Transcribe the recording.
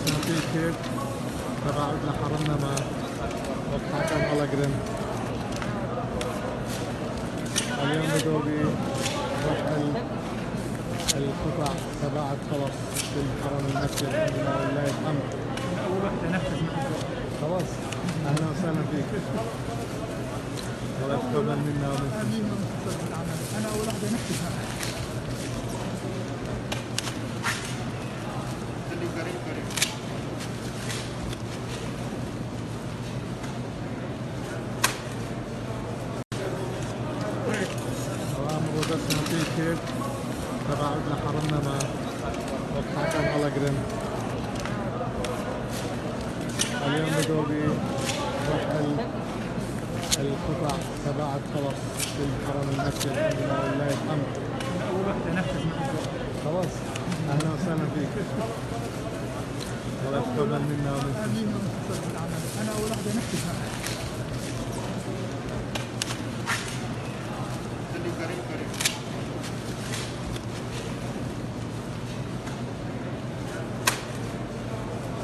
درسنا فيه كيف تباعد لحرمنا مع وقت حكم ألاجرين. اليوم بدو برحل القطع تباعد خلص في الحرم المكي الحمد لله ولله الحمد. أول واحدة نفذ معك خلاص أهلا وسهلا فيك. الله يتقبل منا ومنكم. أنا أول واحدة نفذ معك. درسنا فيه كيف تباعد لحرمنا مع وقت حكم ألاجرين. اليوم بدو برحل القطع تباعد خلص في الحرم المكي الحمد لله ولله الحمد. أول واحدة نفذ معك. خلاص أهلا وسهلا فيك. الله يتقبل منا ومنكم. أنا أول واحدة نفذ معك.